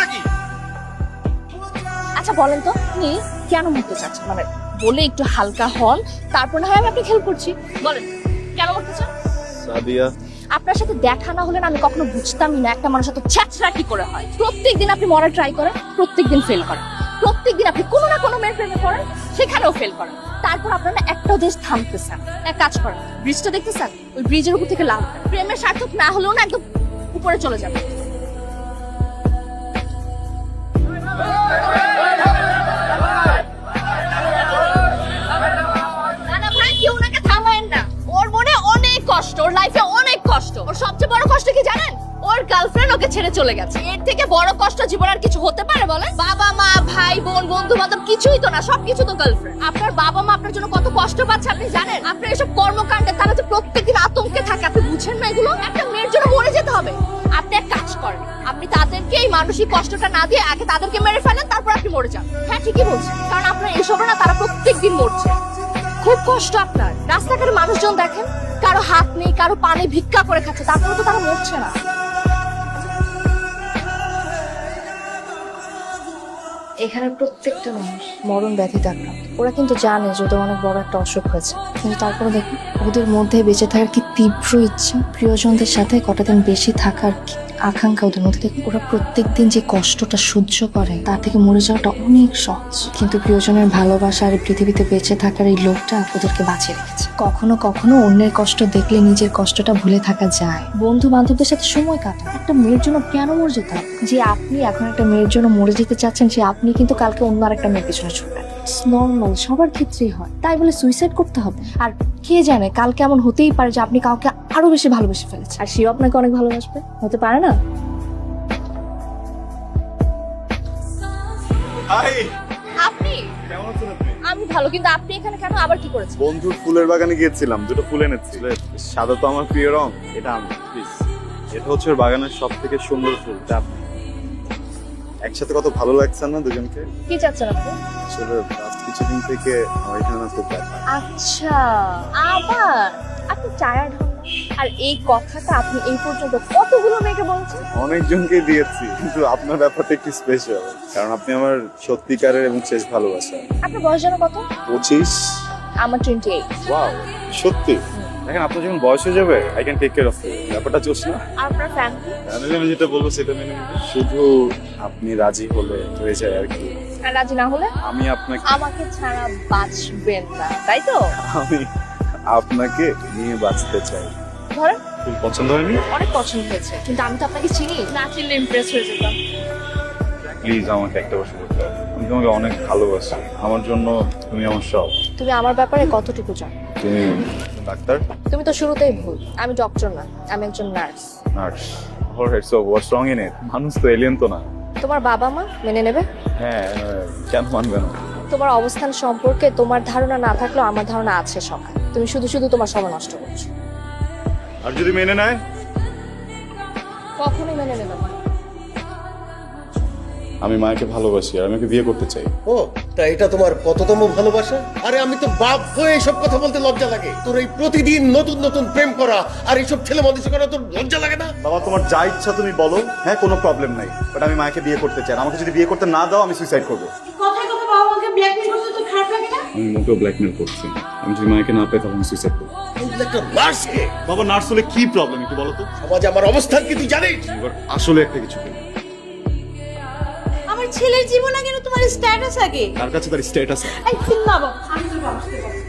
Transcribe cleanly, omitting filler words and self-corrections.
নাকি? আচ্ছা বলেন তো আপনি কেন মরতে চাচ্ছেন? মানে বলে একটু হালকা হন, তারপর না হয় আমি আপনাকে হেল্প করছি। বলেন কেন মরতে চান? সাদিয়া, আপনার সাথে দেখা না হলে না আমি কখনো বুঝতামই না একটা মানুষের সাথে ছ্যাচরা কি করে হয়। প্রত্যেকদিন আপনি মরার ট্রাই করেন, প্রত্যেকদিন ফেল করেন। প্রত্যেকদিন আপনি কোনো না কোনো মেয়ের প্রেমে পড়েন, সেখানেও ফেল করেন। তারপর আপনারা একটা দেশ থামতেছেন। এক কাজ করেন, ব্রিজটা দেখতেছেন, ওই ব্রিজের উপর থেকে লাভ প্রেমের সার্থক না হলেও না একদম উপরে চলে যাবে। না না ভাই, কেউ ওনাকে থামায়েন না। ওর মনে অনেক কষ্ট, ওর লাইফে অনেক কষ্ট। ওর সবচেয়ে বড় কষ্ট কি জানেন? ওর গার্লফ্রেন্ড ওকে ছেড়ে চলে গেছে। এর থেকে বড় কষ্ট জীবন আর কিছু হতে পারে বলেন? বাবা মা ভাই বোন বন্ধু বান্ধব কিছুই তো না, সবকিছু তো গার্লফ্রেন্ড। আপনার বাবা মা আপনার জন্য কত কষ্ট পাচ্ছে আপনি জানেন? আপনার এসব কর্মকাণ্ডে তারা যে প্রত্যেকদিন আতঙ্কে থাকে, আপনি বুঝেন না এগুলো? একটা মেয়ের জন্য মরে যেতে হবে। আপনি এক কাজ করেন, আপনি তাদেরকে এই মানসিক কষ্টটা না দিয়ে আগে তাদেরকে মেরে ফেলেন, তারপর আপনি মরে যান। হ্যাঁ ঠিকই বলছেন, কারণ আপনার এসব না তারা প্রত্যেকদিন মরছে। খুব কষ্ট আপনার। রাস্তাঘাটে মানুষজন দেখেন, কারো হাত নেই, কারো পানি ভিক্ষা করে খাচ্ছে, তারপরে তো তারা মরছে না। এখানে প্রত্যেকটা মানুষ মরণ ব্যাধিতে আক্রান্ত। ওরা কিন্তু জানে যে ওদের অনেক বড় একটা অসুখ হয়েছে, কিন্তু তারপরে দেখুন ওদের মধ্যে বেঁচে থাকার কি তীব্র ইচ্ছা, প্রিয়জনদের সাথে কটা দিন বেশি থাকার কি আকাঙ্ক্ষা ওদের মধ্যে। দেখুন ওরা প্রত্যেকদিন যে কষ্টটা সহ্য করে তার থেকে মরে যাওয়াটা অনেক সহজ, কিন্তু প্রিয়জনের ভালোবাসা আর পৃথিবীতে বেঁচে থাকার এই লোকটা ওদেরকে বাঁচিয়ে রেখেছে। কখনো কখনো অন্যের কষ্ট দেখলে নিজের কষ্টটা ভুলে থাকা যায়। বন্ধু বান্ধবদের সাথে সময় কাটা। একটা মেয়ের জন্য কেন মরে যেতে হবে? যে আপনি এখন একটা মেয়ের জন্য মরে যেতে চাচ্ছেন, সে আপনি কিন্তু কালকে অন্য আর একটা মেয়ের পিছনে ছুটবেন। নর্মাল, সবার ক্ষেত্রেই হয়। তাই বলে সুইসাইড করতে হবে? আর কে জানে কালকে এমন হতেই পারে যে আপনি কাউকে আরো বেশি ভালোবেসে ফেলেছেন, আর সেও আপনাকে অনেক ভালোবাসবে। হতে পারে না? হাই, আপনি? কেমন আছেন আপনি? আমি ভালো, কিন্তু আপনি এখানে কেন? আবার কি করেছেন? বন্ধুর ফুলের বাগানে গিয়েছিলাম, দুটো ফুল এনেছি। সাদা তো আমার প্রিয় রং, এটা আমি প্লিজ। এটা হচ্ছে ওর বাগানের সব থেকে সুন্দর ফুল, এটা আপনি। একসাথে কত ভালো লাগছে না দুজনকে? কি চাচ্ছেন আপনি? আসলে লাস্ট কিছুদিন থেকে আমার এখানে না খুব ব্যথা। আচ্ছা, আবার আপনি টায়ার্ড হন না? আর এই কথাটা আপনি এই পর্যন্ত কতগুলো মেয়েকে বলছেন? অনেকজনকে দিয়েছি, কিন্তু আপনার ব্যাপারটা একটু স্পেশাল, কারণ আপনি আমার সত্যিকারের এবং শেষ ভালোবাসা। আপনার বয়স যেন কত? 25। আমার 28। ওয়াও, সত্যি? দেখেন আপনার যখন বয়স হয়ে যাবে, I can take care of you. ব্যাপারটা চলছে না? আর আপনার ফ্যামিলি? আমি যেটা বলবো সেটা মেনে নিবে। শুধু আপনি রাজি হলে হয়ে যায় আর কি। আর রাজি না হলে? আমি আপনাকে আমাকে ছাড়া বাঁচবেন না, তাই তো? আমি আপনাকে নিয়ে বাঁচতে চাই। ধরেন ফুল পছন্দ হয়নি? অনেক পছন্দ হয়েছে, কিন্তু আমি তো আপনাকে চিনি না, চিনলে ইমপ্রেস হয়ে যেতাম। প্লিজ আমাকে একটা বছর করতে হবে। আমি তোমাকে অনেক ভালোবাসি, আমার জন্য তুমি আমার সব। তুমি আমার ব্যাপারে কতটুকু জানো? তুমি ডাক্তার? তুমি তো শুরুতেই ভুল। আমি ডক্টর না, আমি একজন nurse. Nurse? Alright, so what's wrong in it? মানুষ তো এলিয়েন তো না। তোমার বাবা মা মেনে নেবে? হ্যাঁ, কেন মানবে না? তোমার অবস্থান সম্পর্কে তোমার ধারণা না থাকলেও আমার ধারণা আছে সকাল। তুমি শুধু শুধু তোমার সময় নষ্ট করছো। আর যদি মেনে নেয়? কখনোই মেনে নেবে না। আমি মাকে ভালোবাসি আর আমাকে বিয়ে করতে চাই। ও, তা এটা তোমার কততম ভালোবাসা? আরে আমি তো বাপ হয়ে এইসব কথা বলতে লজ্জা লাগে। তোর এই প্রতিদিন নতুন নতুন প্রেম করা আর এইসব ছেলে মানুষ করা তোর লজ্জা লাগে না? বাবা, তোমার যা ইচ্ছা তুমি বলো, হ্যাঁ কোনো প্রবলেম নাই, বাট আমি মাকে বিয়ে করতে চাই। আমাকে যদি বিয়ে করতে না দাও আমি সুইসাইড করবো। কথায় কথা বাবা মাকে ব্ল্যাকমেল করতে তো খারাপ লাগে না? আমি মোটেও ব্ল্যাকমেল করছি না। আমি যদি মাকে না পাই তাহলে আমি সুইসাইড করবো। তুই একটা নার্সকে বাবা, নার্স হলে কি প্রবলেম একটু বলো তো? সমাজে আমার অবস্থান কি তুই জানিস? এবার আসলে একটা কিছু বলি। আমার ছেলের জীবন আগে না তোমার স্ট্যাটাস আগে। তার কাছে তার স্ট্যাটাস আছে। এই চিন্তা বাবা, আমি তোর বাবার সাথে কথা